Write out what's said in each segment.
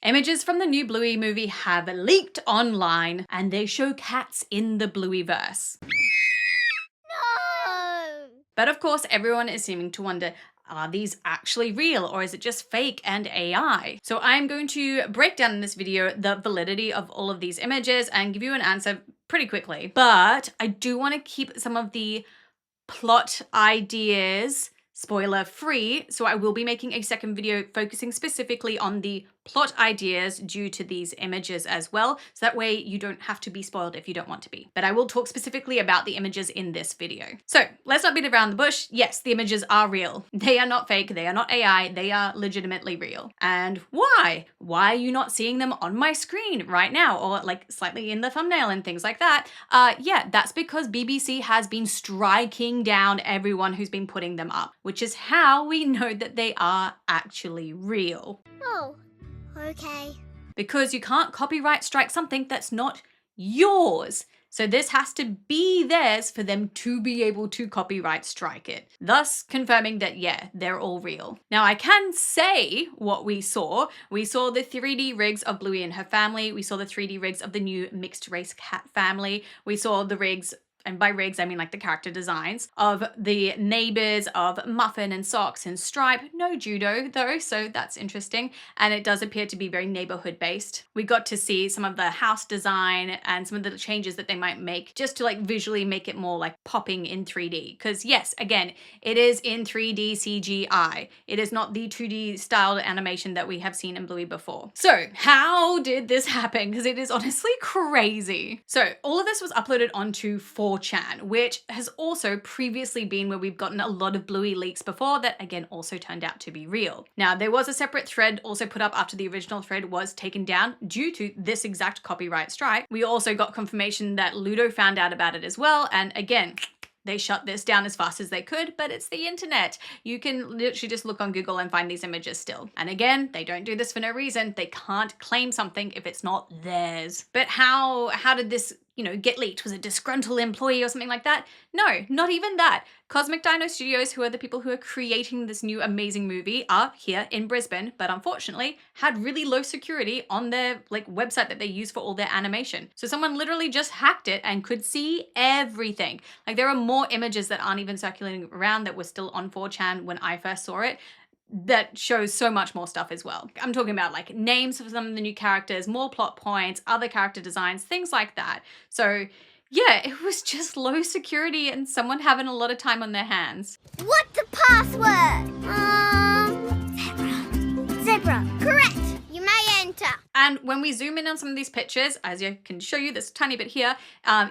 Images from the new Bluey movie have leaked online, and they show cats in the Blueyverse. No! But of course, everyone is seeming to wonder, are these actually real, or is it just fake and AI? So I'm going to break down in this video the validity of all of these images and give you an answer pretty quickly. But I do want to keep some of the plot ideas spoiler free, so I will be making a second video focusing specifically on the plot ideas due to these images as well, so that way you don't have to be spoiled if you don't want to be. But I will talk specifically about the images in this video. So let's not beat around the bush. Yes, the images are real. They are not fake, they are not AI, they are legitimately real. And why? Why are you not seeing them on my screen right now, or like slightly in the thumbnail and things like that? Yeah, that's because BBC has been striking down everyone who's been putting them up, which is how we know that they are actually real. Oh, okay. Because you can't copyright strike something that's not yours. So this has to be theirs for them to be able to copyright strike it, thus confirming that, yeah, they're all real. Now, I can say what we saw. We saw the 3D rigs of Bluey and her family. We saw the 3D rigs of the new mixed race cat family. We saw the rigs, and by rigs, I mean like the character designs, of the neighbors of Muffin and Socks and Stripe. No judo though, so that's interesting. And it does appear to be very neighborhood based. We got to see some of the house design and some of the changes that they might make just to like visually make it more like popping in 3D. Because yes, again, it is in 3D CGI. It is not the 2D styled animation that we have seen in Bluey before. So how did this happen? Because it is honestly crazy. So all of this was uploaded onto 4chan, which has also previously been where we've gotten a lot of Bluey leaks before that again also turned out to be real. Now, there was a separate thread also put up after the original thread was taken down due to this exact copyright strike. We also got confirmation that Ludo found out about it as well, and again, they shut this down as fast as they could, but it's the internet. You can literally just look on Google and find these images still. And again, they don't do this for no reason. They can't claim something if it's not theirs. But how did this, get leaked? Was it a disgruntled employee or something like that? No, not even that. Cosmic Dino Studios, who are the people who are creating this new amazing movie, are here in Brisbane, but unfortunately had really low security on their website that they use for all their animation. So someone literally just hacked it and could see everything. Like, there are more images that aren't even circulating around that were still on 4chan when I first saw it, that shows so much more stuff as well. I'm talking about like names for some of the new characters, more plot points, other character designs, things like that. So yeah, it was just low security and someone having a lot of time on their hands. What's the password? Zebra. Correct. You may enter. And when we zoom in on some of these pictures, as I can show you this tiny bit here,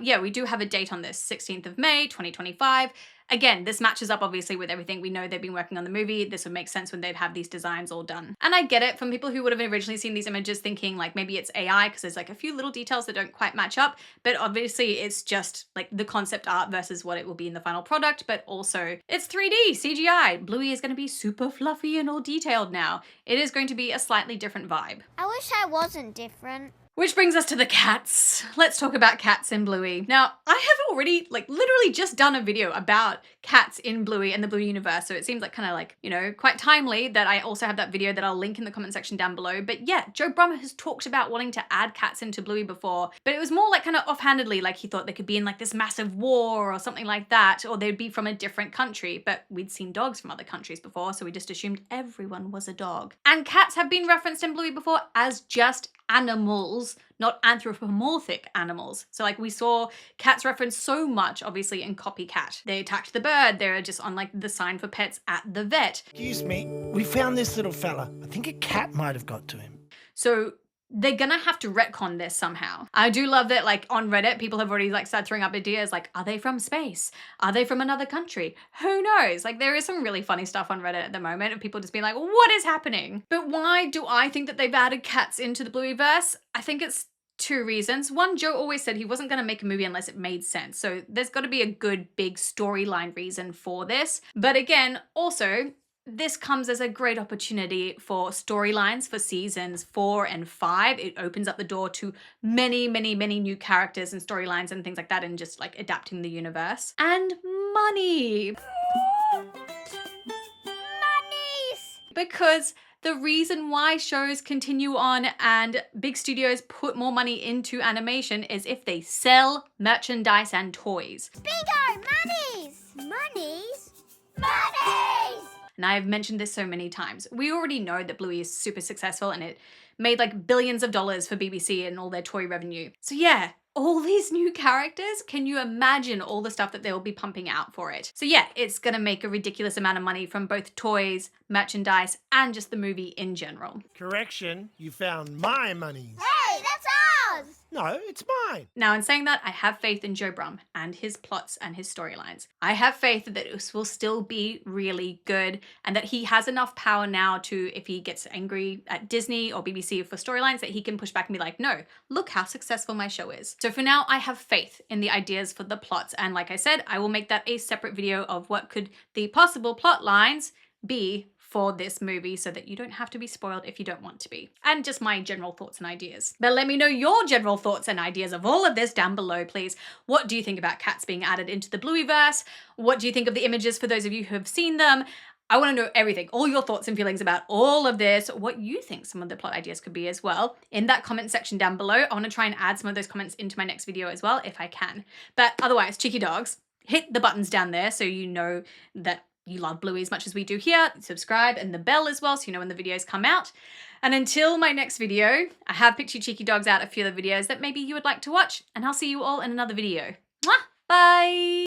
yeah, we do have a date on this, 16th of May, 2025. Again, this matches up obviously with everything we know they've been working on the movie. This would make sense when they'd have these designs all done. And I get it from people who would have originally seen these images thinking like maybe it's AI because there's like a few little details that don't quite match up, but obviously it's just like the concept art versus what it will be in the final product, but also it's 3D CGI. Bluey is going to be super fluffy and all detailed now. It is going to be a slightly different vibe. I wish I wasn't different. Which brings us to the cats. Let's talk about cats in Bluey. Now, I have already literally just done a video about cats in Bluey and the Bluey universe, so it seems like kind of quite timely that I also have that video that I'll link in the comment section down below. But yeah, Joe Brummer has talked about wanting to add cats into Bluey before, but it was more like kind of offhandedly, like he thought they could be in like this massive war or something like that, or they'd be from a different country. But we'd seen dogs from other countries before, so we just assumed everyone was a dog. And cats have been referenced in Bluey before as just animals, not anthropomorphic animals. So like we saw cats referenced so much, obviously, in Copycat. They attacked the bird. They're just on like the sign for pets at the vet. Excuse me, we found this little fella. I think a cat might have got to him. So they're gonna have to retcon this somehow. I do love that like on Reddit, people have already started throwing up ideas like, are they from space? Are they from another country? Who knows? Like there is some really funny stuff on Reddit at the moment of people just being like, what is happening? But why do I think that they've added cats into the Blueyverse? I think it's two reasons. One, Joe always said he wasn't gonna make a movie unless it made sense. So there's gotta be a good big storyline reason for this. But again, also, this comes as a great opportunity for storylines for seasons 4 and 5. It opens up the door to many, many, many new characters and storylines and things like that, and just like adapting the universe. And money. Monies! Because The reason why shows continue on and big studios put more money into animation is if they sell merchandise and toys. Bingo! Monies! Monies? Monies! And I've mentioned this so many times. We already know that Bluey is super successful and it made like billions of dollars for BBC and all their toy revenue. So yeah, all these new characters, can you imagine all the stuff that they'll be pumping out for it? So yeah, it's gonna make a ridiculous amount of money from both toys, merchandise, and just the movie in general. Correction, you found my monies. Hey, that's ours! No, it's mine. Now, in saying that, I have faith in Joe Brumm and his plots and his storylines. I have faith that this will still be really good and that he has enough power now to, if he gets angry at Disney or BBC for storylines, that he can push back and be like, no, look how successful my show is. So for now, I have faith in the ideas for the plots. And like I said, I will make that a separate video of what could the possible plot lines be for this movie so that you don't have to be spoiled if you don't want to be. And just my general thoughts and ideas. But let me know your general thoughts and ideas of all of this down below, please. What do you think about cats being added into the Blueyverse? What do you think of the images for those of you who have seen them? I want to know everything, all your thoughts and feelings about all of this, what you think some of the plot ideas could be as well, in that comment section down below. I want to try and add some of those comments into my next video as well, if I can. But otherwise, cheeky dogs, hit the buttons down there so you know that you love Bluey as much as we do here. Subscribe and the bell as well so you know when the videos come out. And until my next video, I have picked you cheeky dogs out a few other videos that maybe you would like to watch, and I'll see you all in another video. Mwah! Bye!